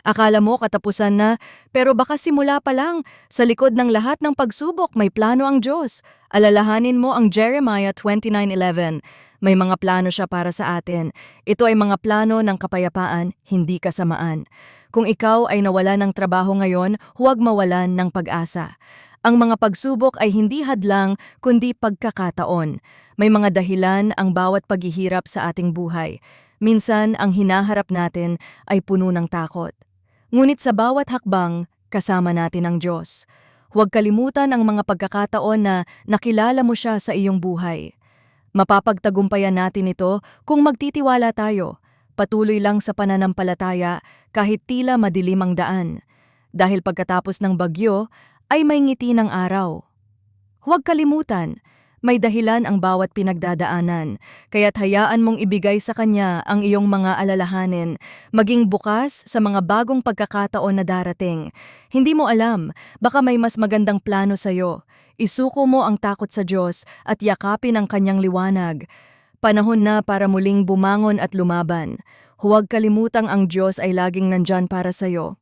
Akala mo katapusan na, pero baka simula pa lang. Sa likod ng lahat ng pagsubok, may plano ang Diyos. Alalahanin mo ang Jeremiah 29:11. May mga plano siya para sa atin. Ito ay mga plano ng kapayapaan, hindi kasamaan. Kung ikaw ay nawala ng trabaho ngayon, huwag mawalan ng pag-asa. Ang mga pagsubok ay hindi hadlang, kundi pagkakataon. May mga dahilan ang bawat paghihirap sa ating buhay. Minsan, ang hinaharap natin ay puno ng takot. Ngunit sa bawat hakbang, kasama natin ang Diyos. Huwag kalimutan ang mga pagkakataon na nakilala mo siya sa iyong buhay. Mapapagtagumpayan natin ito kung magtitiwala tayo, patuloy lang sa pananampalataya kahit tila madilim ang daan. Dahil pagkatapos ng bagyo, ay may ngiti ng araw. Huwag kalimutan, may dahilan ang bawat pinagdadaanan, kaya't hayaan mong ibigay sa Kanya ang iyong mga alalahanin, maging bukas sa mga bagong pagkakataon na darating. Hindi mo alam, baka may mas magandang plano sa'yo. Isuko mo ang takot sa Diyos at yakapin ang Kanyang liwanag. Panahon na para muling bumangon at lumaban. Huwag kalimutang ang Diyos ay laging nandyan para sa'yo.